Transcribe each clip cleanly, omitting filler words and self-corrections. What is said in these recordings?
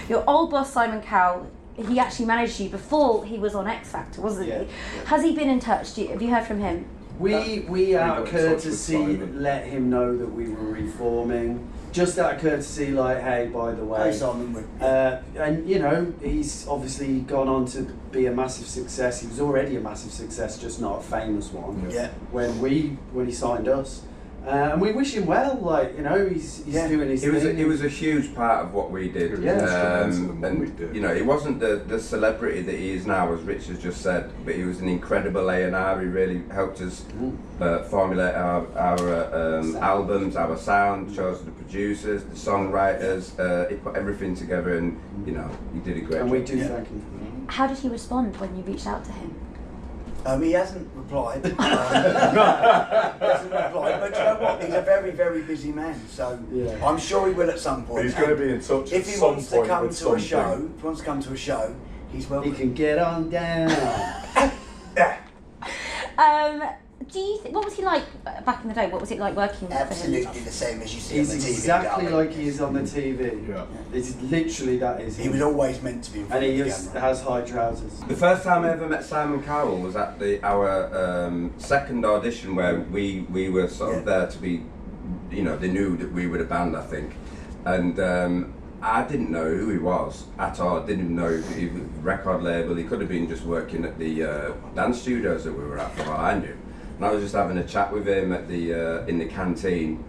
Your old boss, Simon Cowell, he actually managed you before he was on X Factor, wasn't he? Has he been in touch? Have you heard from him? We out of courtesy let him know that we were reforming. Just out of courtesy, like, hey, by the way. Hey, Simon. And you know, he's obviously gone on to be a massive success. He was already a massive success, just not a famous one. Yeah. When he signed us. And we wish him well, like, you know, he's doing his thing. He was a huge part of what we did. And you know, he wasn't the celebrity that he is now, as Rich has just said, but he was an incredible A&R. He really helped us formulate our albums, our sound, chose the producers, the songwriters. He put everything together, and you know, he did a great job. And we do thank him for that. How did he respond when you reached out to him? He hasn't replied. But you know what? He's a very, very busy man. So I'm sure he will at some point. He's going to be in touch. If he wants to come to a show, he's welcome. He can get on down. Do you what was he like back in the day? What was it like working for him? Absolutely the same as you see He's on the TV. exactly like he is on the TV. Yeah. It's literally that is him. He was always meant to be in front And he of the just camera. has high trousers. The first time I ever met Simon Cowell was at our second audition, where we were sort of there to be, you know, they knew that we were the band, I think, and I didn't know who he was at all. I didn't know if he was a record label. He could have been just working at the dance studios that we were at, for all I knew. And I was just having a chat with him at the in the canteen,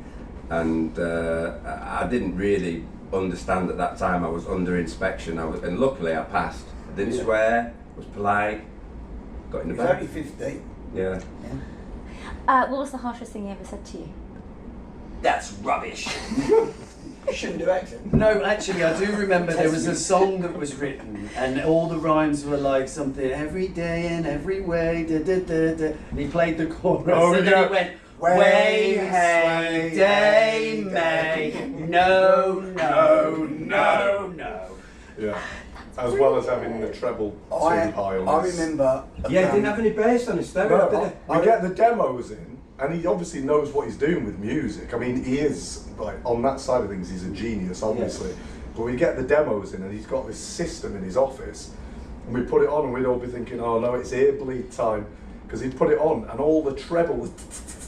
and I didn't really understand at that time. I was under inspection, and luckily I passed. I didn't swear, was polite, got in the He was back. only 15. Yeah. What was the harshest thing he ever said to you? That's rubbish. You shouldn't do accent. No, actually, I do remember there was a song that was written, and all the rhymes were like something every day and every way, da da da da. And he played the chorus, and then he went, way, hey, day, may, no, no, no, no. Yeah. As well as having the treble too high on I his... remember... Yeah, he didn't have any bass on his stereo, did he? We get the demos in, and he obviously knows what he's doing with music. I mean, he is, like, on that side of things, he's a genius, obviously. Yeah. But we get the demos in, and he's got this system in his office, and we put it on, and we'd all be thinking, oh no, it's ear bleed time, because he'd put it on, and all the treble was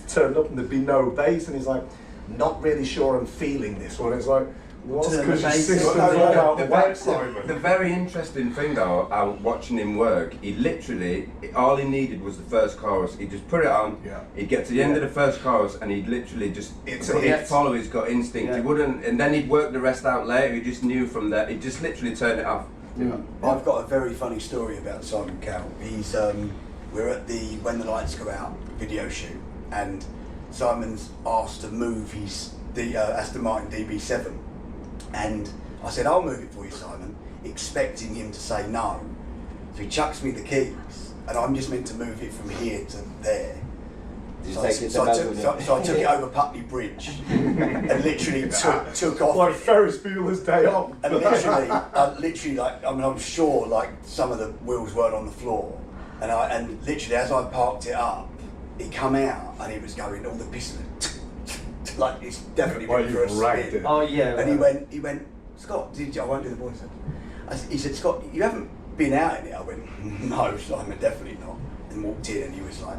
turned up, and there'd be no bass, and he's like, not really sure I'm feeling this one. It's like, what's because your system's all out of whack, Simon? The very interesting thing though, watching him work, he literally, all he needed was the first chorus. He'd just put it on, he'd get to the end of the first chorus, and he'd literally just, he'd follow his gut instinct. He wouldn't, and then he'd work the rest out later. He just knew from there, he'd just literally turn it off. I've got a very funny story about Simon Cowell. He's, we're at the When the Lights Go Out video shoot, and Simon's asked to move his Aston Martin DB7. And I said, I'll move it for you, Simon, expecting him to say no. So he chucks me the keys, and I'm just meant to move it from here to there. So I took it over Putney Bridge and literally took off. Like Ferris Bueller's Day Off. And literally, like, I mean, I'm sure, like, some of the wheels weren't on the floor. And literally, as I parked it up, it come out, and it was going all the piston. Like, it's definitely been for a spin. Oh yeah. And he went, Scott, I won't do the voice. He said, Scott, you haven't been out in it. I went, no, Simon, definitely not. And walked in, and he was like,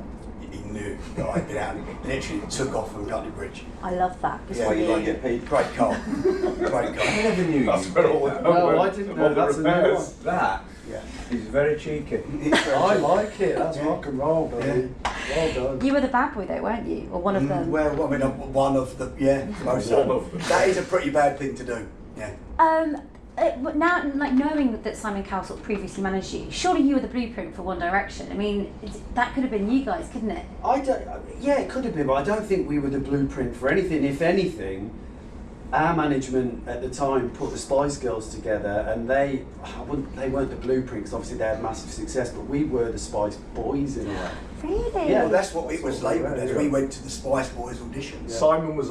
he knew that I'd been out. And literally took off from Putney Bridge. I love that. That's why you like get paid. Great car. Great car. I never knew That's where all that. No, I didn't know. That's a new one. That is very cheeky. I like it. That's rock and roll, baby. Well done. You were the bad boy though, weren't you? Or one of them? Well, I mean, one of the, most one of them. That is a pretty bad thing to do, yeah. Now, like, knowing that Simon Cowell sort of previously managed you, surely you were the blueprint for One Direction. I mean, that could have been you guys, couldn't it? Yeah, it could have been, but I don't think we were the blueprint for anything. If anything, our management at the time put the Spice Girls together, and they weren't the blueprint because obviously they had massive success, but we were the Spice Boys in a way. Really? Yeah, well, that's what it was labelled as. We went to the SpiceBoys auditions. Simon was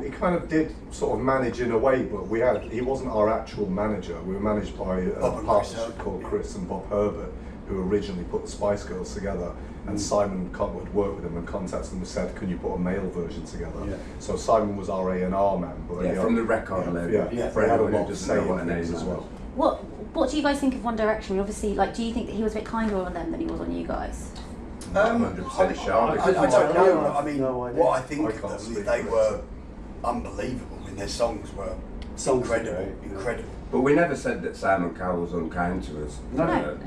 he kind of did sort of manage in a way, but he wasn't our actual manager. We were managed by a partnership called Chris and Bob Herbert, who originally put the Spice Girls together, and Simon had worked with them and contacted them and said, can you put a male version together? Yeah. So Simon was our A&R man. But from the record label. They had a lot to say what in things as well. What do you guys think of One Direction? Obviously, like, do you think that he was a bit kinder on them than he was on you guys? 100% sure. I don't know. I mean, No idea. what I think I of can't them speak is they for were unbelievable. I mean, their songs were incredible. Incredible. But we never said that Simon Cowell was unkind to us. No.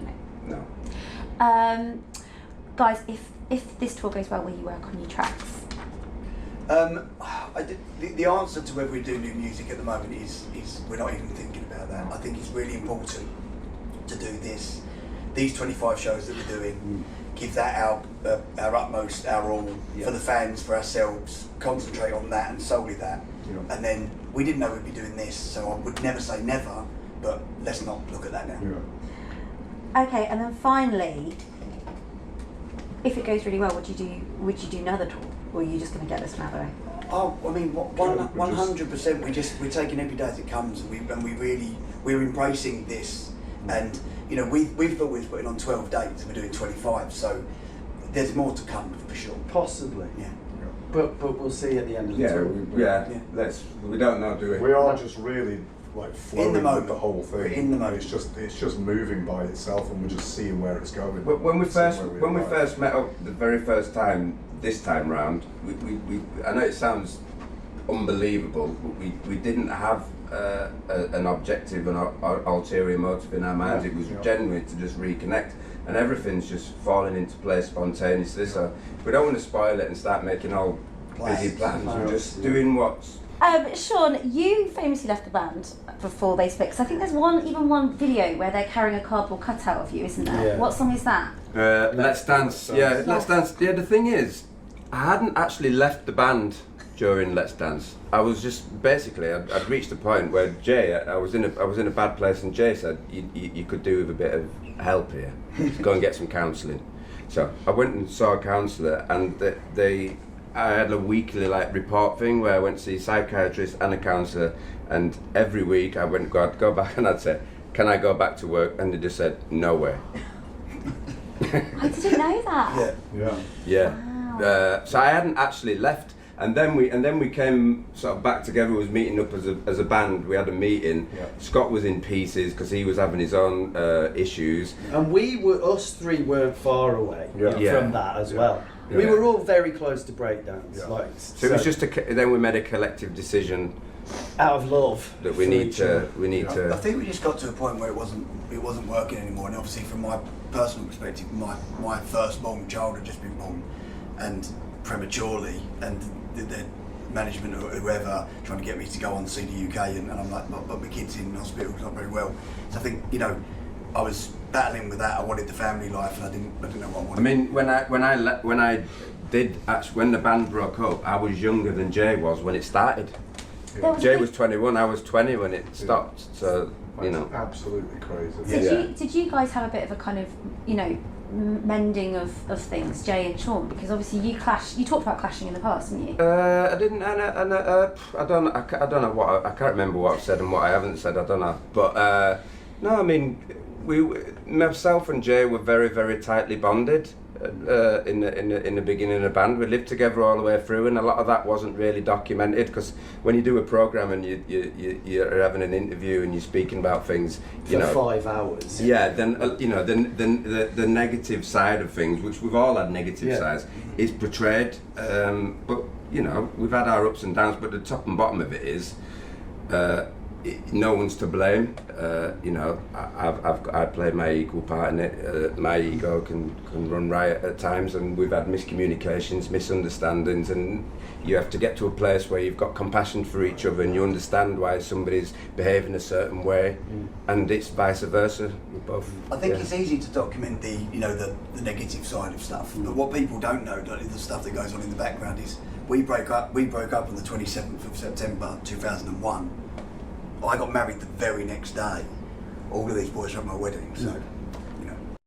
Guys, if this tour goes well, will you work on new tracks? The answer to whether we do new music at the moment is we're not even thinking about that. I think it's really important to do these 25 shows that we're doing, give that our utmost, our all, for the fans, for ourselves, concentrate on that and solely that. Yeah. And then we didn't know we'd be doing this, so I would never say never, but let's not look at that now. Yeah. Okay, and then finally, if it goes really well, would you do another tour, or are you just going to get this one out of the way? Oh, I mean, 100%. We're taking every day as it comes, and we're embracing this. And you know, we thought we were putting on 12 dates, and we're doing 25. So there's more to come for sure. Possibly. Yeah. But we'll see at the end of the tour. We don't know, do we? We are just really like flowing In the moment. with the whole thing. We're in the moment. It's just moving by itself, and we're just seeing where it's going. When we first met up the very first time, this time round, we I know it sounds unbelievable, but we didn't have an objective and ulterior motive in our minds. It was genuine to just reconnect, and everything's just falling into place spontaneously. So we don't want to spoil it and start making all busy plans. We're just doing what's. Sean, you famously left the band before they split, because I think there's one video where they're carrying a cardboard cutout of you, isn't there? Yeah. What song is that? Let's Dance. Yeah, Let's Dance. Yeah, the thing is, I hadn't actually left the band during Let's Dance. I was just basically I'd reached a point where Jay, I was in a bad place, and Jay said you could do with a bit of help here. Go and get some counselling. So I went and saw a counsellor, and I had a weekly report thing where I went to see a psychiatrist and a counsellor, and every week I went I'd go back and I'd say, can I go back to work? And they just said, no way. I didn't know that. Yeah. Wow. So I hadn't actually left, and then we came sort of back together. We was meeting up as a band. We had a meeting. Yeah. Scott was in pieces because he was having his own issues. And us three weren't far away from that as well. Yeah. We were all very close to breakdowns. Yeah. So it was just then we made a collective decision out of love that we need to. I think we just got to a point where it wasn't working anymore, and obviously from my personal perspective, my firstborn child had just been born, and prematurely, and the management or whoever trying to get me to go on to see the UK, and I'm like, but my kid's in hospital, it's not very well. So I think I was battling with that. I wanted the family life, and I didn't know what I wanted. I mean, when the band broke up, I was younger than Jay was when it started. Jay was 21, I was 20 when it stopped. So That's absolutely crazy. Did you guys have a bit of a kind of mending of things, Jay and Sean? Because obviously you talked about clashing in the past, didn't you? I didn't, I don't know what I can't remember what I've said and what I haven't said. I don't know, but no, I mean, myself and Jay were very, very tightly bonded in the beginning of the band. We lived together all the way through, and a lot of that wasn't really documented, because when you do a program and you're having an interview and you're speaking about things for 5 hours. Yeah, then then the negative side of things, which we've all had negative sides, is portrayed. But we've had our ups and downs. But the top and bottom of it is. No one's to blame. I played my equal part in it. My ego can run riot at times, and we've had miscommunications, misunderstandings, and you have to get to a place where you've got compassion for each other and you understand why somebody's behaving a certain way, and it's vice versa. I think it's easy to document the negative side of stuff, but what people don't know, the stuff that goes on in the background, is we broke up on the 27th of September 2001. I got married the very next day. All of these boys were at my wedding, so